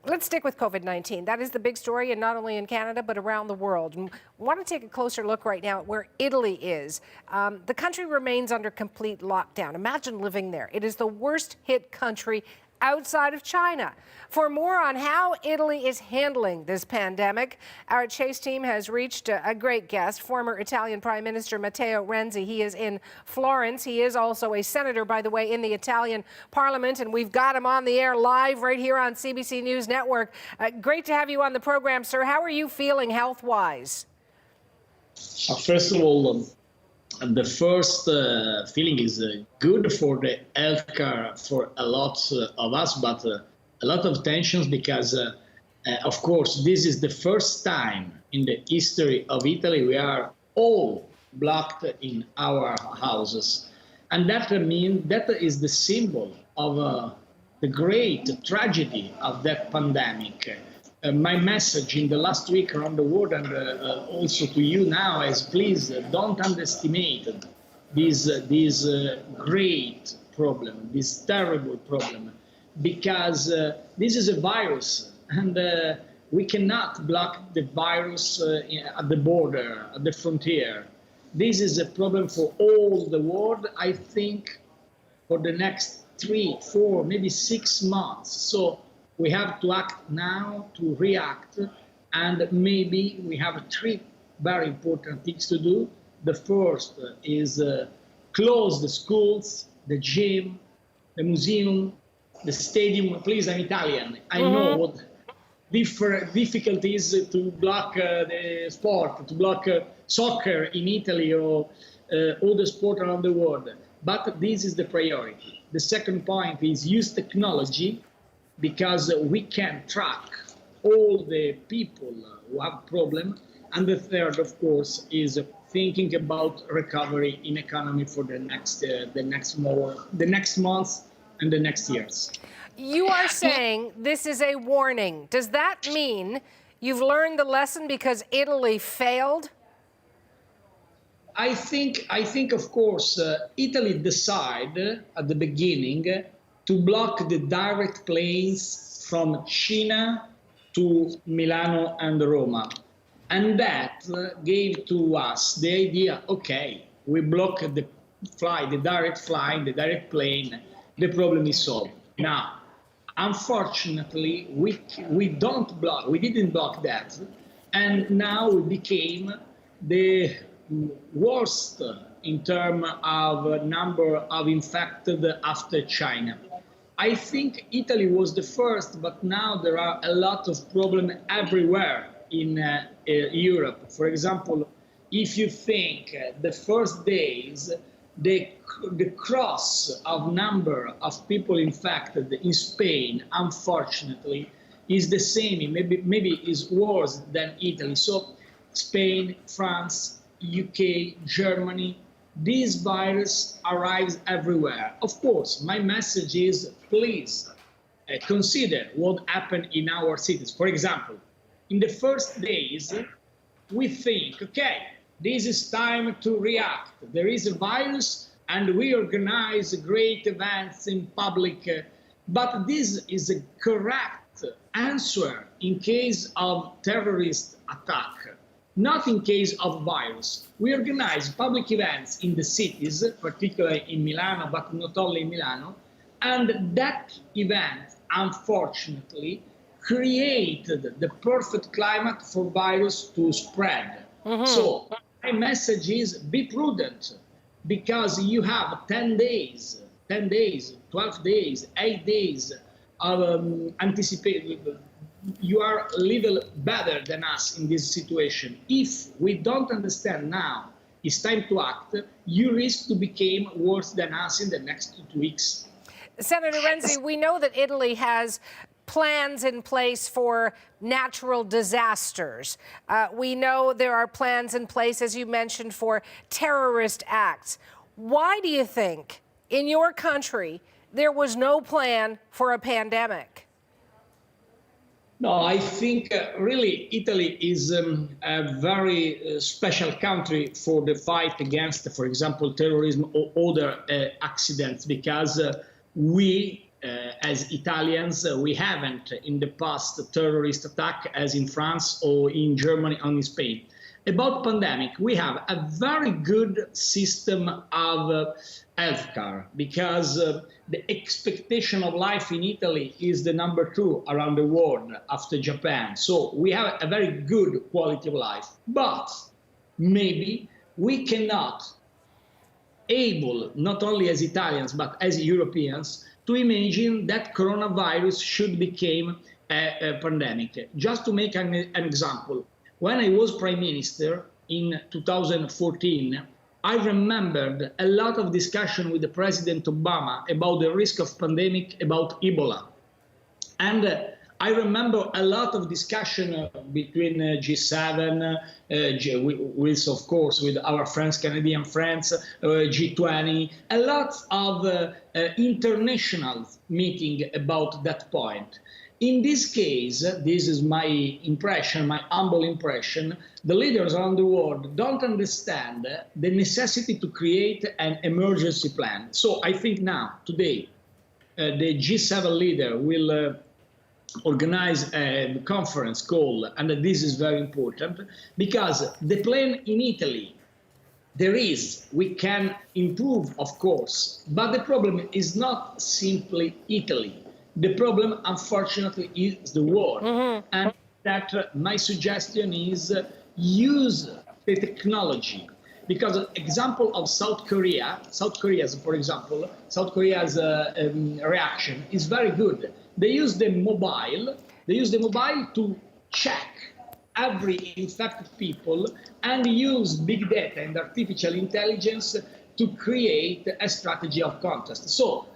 Let's stick with COVID-19. That is the big story, and not only in Canada, but around the world. I want to take a closer look right now at where Italy is. The country remains under complete lockdown. Imagine living there. It is the worst hit country outside of China. For more on how Italy is handling this pandemic, our Chase team has reached a great guest, former Italian Prime Minister Matteo Renzi. He is in Florence. He is also a senator, by the way, in the Italian Parliament, and we've got him on the air live right here on CBC News Network. Great to have you on the program, sir. How are you feeling health-wise? First of all, the first feeling is good for the healthcare for a lot of us, but a lot of tensions because, of course, this is the first time in the history of Italy we are all blocked in our houses. And that means that is the symbol of the great tragedy of that pandemic. My message in the last week around the world and also to you now is please don't underestimate this great problem, this terrible problem, because this is a virus and we cannot block the virus at the border, at the frontier. This is a problem for all the world, I think, for the next 3, 4, maybe 6 months. So we have to act now, to react, and maybe we have 3 very important things to do. The first is close the schools, the gym, the museum, the stadium. Please, I'm Italian. I know what difficulties to block the sport, to block soccer in Italy or other sport around the world. But this is the priority. The second point is use technology, because we can track all the people who have problems. And the third, of course, is thinking about recovery in economy for the next months and the next years. You are saying this is a warning. Does that mean you've learned the lesson because Italy failed? I think, of course, Italy decided at the beginning to block the direct planes from China to Milano and Roma. And that gave to us the idea, okay, we block the direct direct plane, the problem is solved. Now, unfortunately, we didn't block that. And now we became the worst in terms of number of infected after China. I think Italy was the first, but now there are a lot of problems everywhere in Europe. For example, if you think the first days, the cross of number of people infected in Spain, unfortunately, is the same, maybe is worse than Italy. So Spain, France, UK, Germany, this virus arrives everywhere. Of course, my message is please consider what happened in our cities. For example, in the first days, we think, okay, this is time to react. There is a virus and we organize great events in public. But this is a correct answer in case of terrorist attack. Not in case of virus. We organize public events in the cities, particularly in Milano, but not only in Milano, and that event, unfortunately, created the perfect climate for virus to spread. So my message is be prudent, because you have 10 days, 12 days, 8 days of anticipated. You are a little better than us in this situation. If we don't understand now, it's time to act, you risk to become worse than us in the next 2 weeks. Senator Renzi, we know that Italy has plans in place for natural disasters. We know there are plans in place, as you mentioned, for terrorist acts. Why do you think, in your country, there was no plan for a pandemic? No, I think really Italy is a very special country for the fight against, for example, terrorism or other accidents, because we as Italians, we haven't in the past terrorist attack as in France or in Germany or in Spain. About pandemic, we have a very good system of healthcare because the expectation of life in Italy is the #2 around the world after Japan. So we have a very good quality of life. But maybe we cannot able, not only as Italians, but as Europeans, to imagine that coronavirus should become a pandemic. Just to make an example, when I was Prime Minister in 2014, I remembered a lot of discussion with the President Obama about the risk of pandemic about Ebola. And I remember a lot of discussion between G7, with, of course, with our friends, Canadian friends, G20, a lot of international meeting about that point. In this case, this is my impression, my humble impression, the leaders around the world don't understand the necessity to create an emergency plan. So I think now, today, the G7 leader will organize a conference call, and this is very important, because the plan in Italy, we can improve, of course, but the problem is not simply Italy. The problem, unfortunately, is the war. And that my suggestion is use the technology. Because example of South Korea's, for example, South Korea's reaction is very good. They use the mobile to check every infected people and use big data and artificial intelligence to create a strategy of contest. So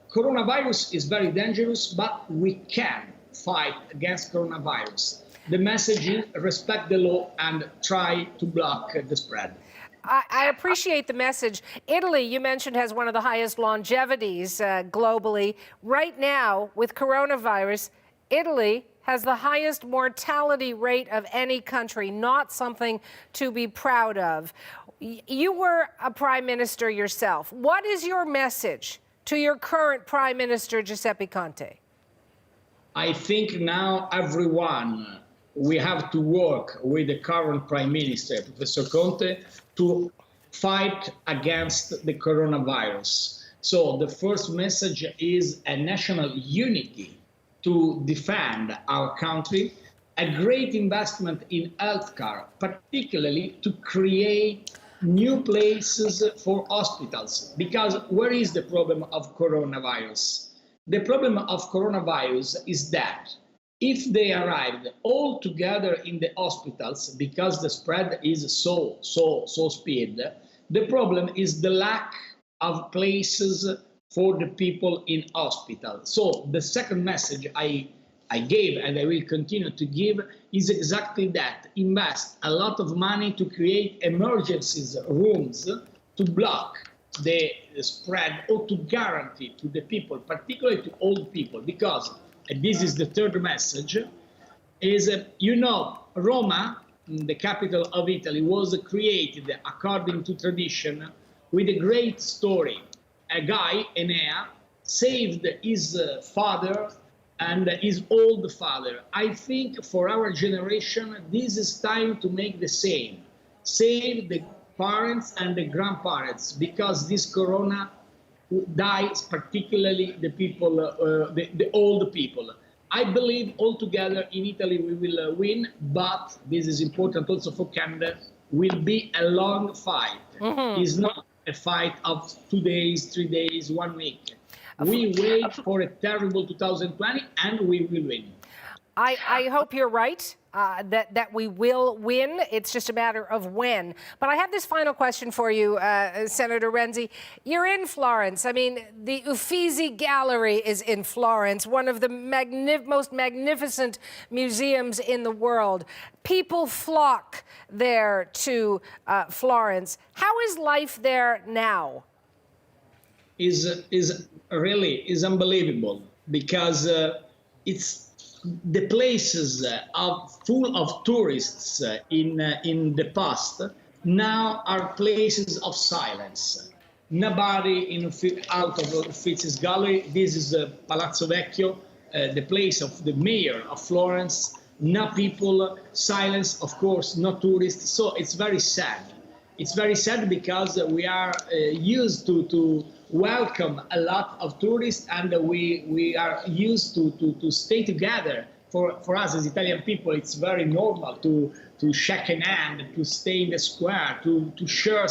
coronavirus is very dangerous, but we can fight against coronavirus. The message is respect the law and try to block the spread. I appreciate the message. Italy, you mentioned, has one of the highest longevities globally. Right now, with coronavirus, Italy has the highest mortality rate of any country, not something to be proud of. You were a prime minister yourself. What is your message to your current prime minister, Giuseppe Conte? I think now everyone, we have to work with the current prime minister, Professor Conte, to fight against the coronavirus. So the first message is a national unity to defend our country, a great investment in healthcare, particularly to create new places for hospitals. Because where is the problem of coronavirus? The problem of coronavirus is that if they arrived all together in the hospitals, because the spread is so speed, the problem is the lack of places for the people in hospital. So the second message I gave, and I will continue to give, is exactly that. Invest a lot of money to create emergencies rooms to block the spread or to guarantee to the people, particularly to old people, because and this is the third message, is, Roma, the capital of Italy, was created, according to tradition, with a great story. A guy, Enea, saved his father and his old father. I think for our generation, this is time to make the same. Save the parents and the grandparents, because this corona dies, particularly the people, the old people. I believe altogether in Italy we will win, but this is important also for Canada, will be a long fight. It's not a fight of 2 days, 3 days, 1 week. We wait for a terrible 2020 and we will win. I hope you're right, that we will win. It's just a matter of when. But I have this final question for you, Senator Renzi. You're in Florence. I mean, the Uffizi Gallery is in Florence, one of the most magnificent museums in the world. People flock there to Florence. How is life there now? Is unbelievable, because the places are full of tourists in the past now are places of silence. Nobody out of Uffizi's gallery. This is Palazzo Vecchio, the place of the mayor of Florence. No people, silence, of course, no tourists. So it's very sad. It's very sad because we are used to welcome a lot of tourists, and we are used to stay together. For us as Italian people, it's very normal to shake a hand, to stay in the square, to share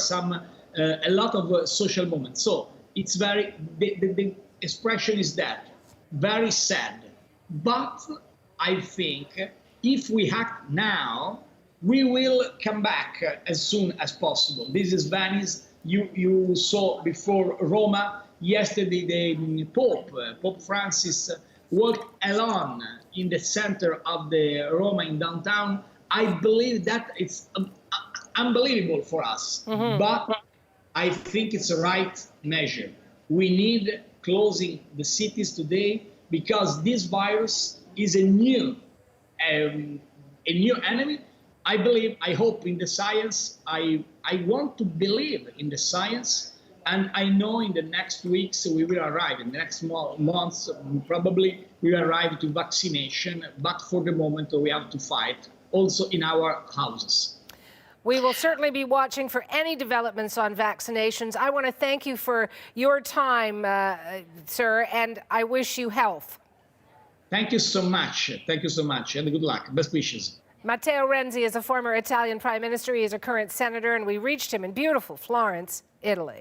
a lot of social moments. So it's the expression is that, very sad. But I think if we act now, we will come back as soon as possible. This is Venice. You saw before Roma. Yesterday, the Pope Francis, walked alone in the center of the Roma in downtown. I believe that it's unbelievable for us, but I think it's the right measure. We need closing the cities today because this virus is a new enemy. I believe, I hope in the science. I want to believe in the science, and I know in the next weeks we will arrive, in the next months probably we will arrive to vaccination, but for the moment we have to fight also in our houses. We will certainly be watching for any developments on vaccinations. I want to thank you for your time, sir, and I wish you health. Thank you so much. Thank you so much, and good luck. Best wishes. Matteo Renzi is a former Italian prime minister. He is a current senator, and we reached him in beautiful Florence, Italy.